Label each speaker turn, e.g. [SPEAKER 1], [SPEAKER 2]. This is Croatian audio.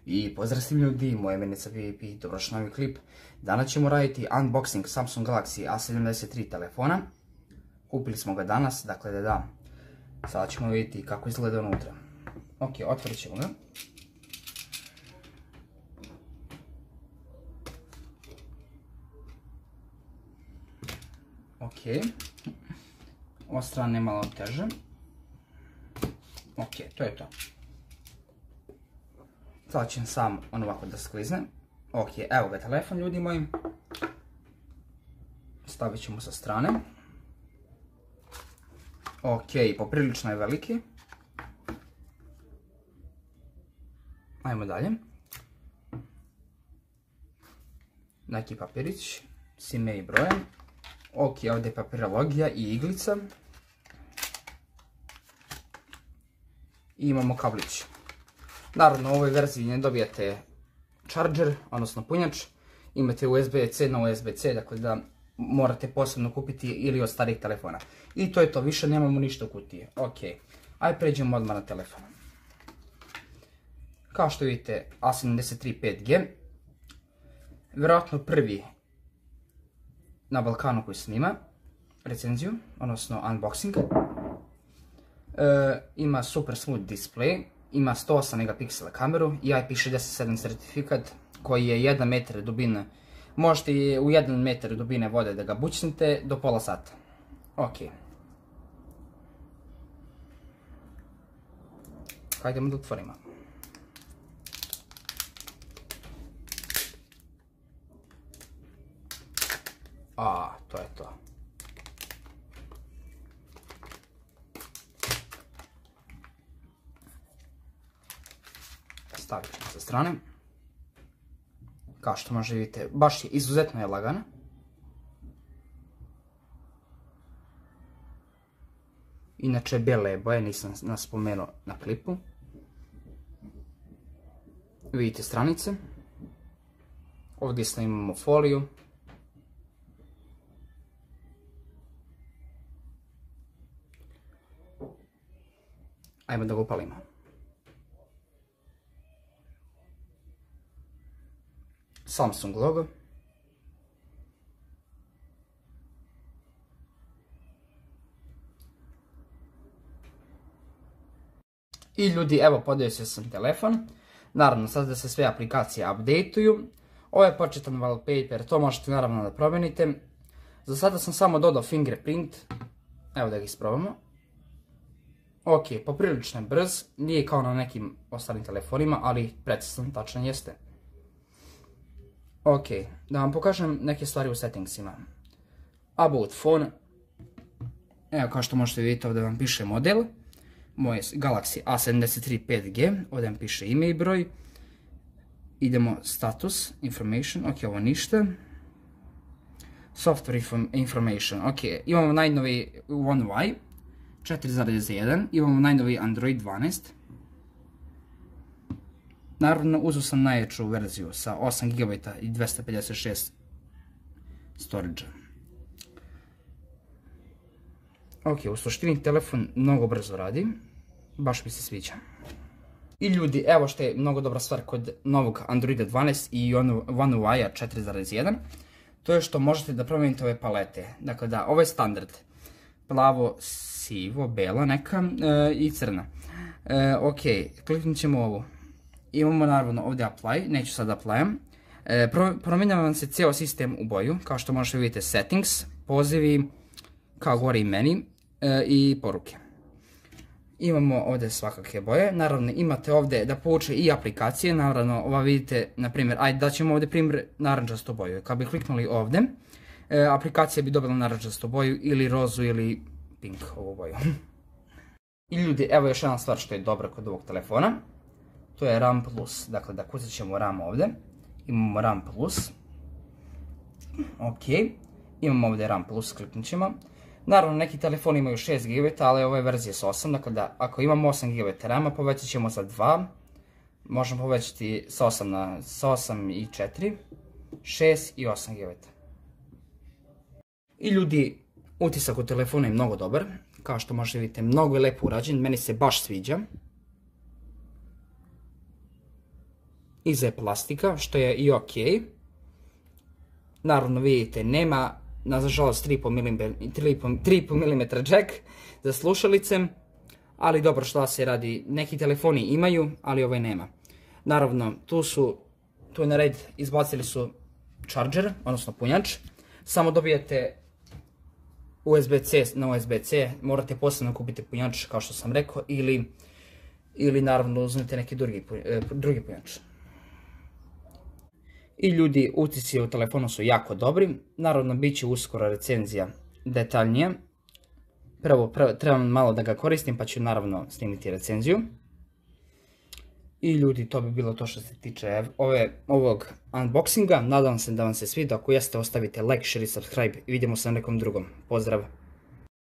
[SPEAKER 1] I pozdrav svim ljudi, moje ime je VIP, dobrodošli na novi klip. Danas ćemo raditi unboxing Samsung Galaxy A73 telefona. Kupili smo ga danas, dakle da. Sada ćemo vidjeti kako izgleda unutra. Ok, otvorit ćemo ga. Ok, od strane malo teže. Ok, to je to. Sada će sam on ovako da sklizne. Ok, evo ga telefon ljudi moji. Stavit ćemo sa strane. Ok, poprilično je veliki. Ajmo dalje. Neki papirić s ime i brojem. Ok, ovdje je papirologija i iglica. I imamo kablić. Naravno u ovoj verziji ne dobijate charger, odnosno punjač. Imate USB-C na USB-C, dakle da morate posebno kupiti ili od starih telefona. I to je to, više nemamo ništa u kutiji. Ok, ajde pređemo odmah na telefon. Kao što vidite, A73 5G. Vjerojatno prvi na Balkanu koji snima recenziju, odnosno unboxing. Ima super smooth display, ima 108 megapiksela kameru i IP67 certifikat koji je 1 metar dubine. Možete u 1 metar dubine vode da ga bućnete do pola sata. Ok. Hajdemo da otvorimo. To je to. Stavit ćemo sa strane. Kao što možete vidjeti, baš je izuzetno je lagana. Inače bijele je boje, nisam nas spomenuo na klipu. Vidite stranice. Ovdje imamo foliju. Ajmo da ga upalimo. Samsung logo. I ljudi, evo podesio sam telefon. Naravno, sad da se sve aplikacije updateuju. Ovo je početan wallpaper, to možete naravno da promijenite. Za sada sam samo dodao fingerprint. Evo da ga isprobamo. Ok, poprilično je brz, nije kao na nekim ostalim telefonima, ali precizan, tačan jeste. Ok, da vam pokažem neke stvari u settingsima. About phone. Evo kao što možete vidjeti ovdje vam piše model. Moj je Galaxy A73 5G, ovdje vam piše ime i broj. Idemo status, information, ok, ovo ništa. Software information, ok, imamo najnoviji One UI 4.1, imamo najnoviji Android 12. Naravno, uzeo sam najjaču verziju sa 8 GB i 256 storage. Ok, u suštini telefon mnogo brzo radi, baš mi se sviđa. I ljudi, evo što je mnogo dobra stvar kod novog Androida 12 i One UI-a 4.1, to je što možete da promijenite ove palete. Dakle da, ovo je standard. Plavo, sivo, bela neka i crna. Ok, kliknut ćemo ovu. Imamo naravno ovdje apply, neću sad applyam. Promijenja vam se cijel sistem u boju, kao što možete vidjeti settings, pozivi, kao gore i meni i poruke. Imamo ovdje svakakve boje, naravno imate ovdje da povuče i aplikacije, naravno ova vidite, na primjer, ajde da ćemo ovdje primjer narančastu boju. Kad bi kliknuli ovdje, aplikacija bi dobila narančastu boju ili rozu ili pink ovu boju. I ljudi, evo još jedna stvar što je dobra kod ovog telefona. To je RAM Plus, dakle da kucat ćemo RAM ovdje. Imamo RAM Plus. Ok, imamo ovdje RAM Plus, kliknut ćemo. Naravno neki telefoni imaju 6 GB, ali ove verzije su 8, dakle da ako imamo 8 GB RAM-a povećat ćemo sa 2. Možemo povećati sa 8 i 4, 6 i 8 GB. I ljudi, utisak u telefonu je mnogo dobar. Kao što možete vidjeti, mnogo je lepo urađen, meni se baš sviđa. iza je plastika, što je i ok. Naravno vidite, nema, nažalost, 3,5 mm jack za slušalice, ali dobro, šta se radi, neki telefoni imaju, ali ovaj nema. Naravno, tu je na red, izbacili su charger, odnosno punjač, samo dobijete USB-C na USB-C, morate posebno kupiti punjač, kao što sam rekao, ili naravno uzmete neki drugi punjač. I ljudi, utisci u telefonu su jako dobri, naravno bit će uskoro recenzija detaljnija. Prvo trebam malo da ga koristim, pa ću naravno snimiti recenziju. I ljudi, to bi bilo to što se tiče ovog unboxinga. Nadam se da vam se sviđa. Ako jeste, ostavite like, share i subscribe. I vidimo se na nekom drugom. Pozdrav!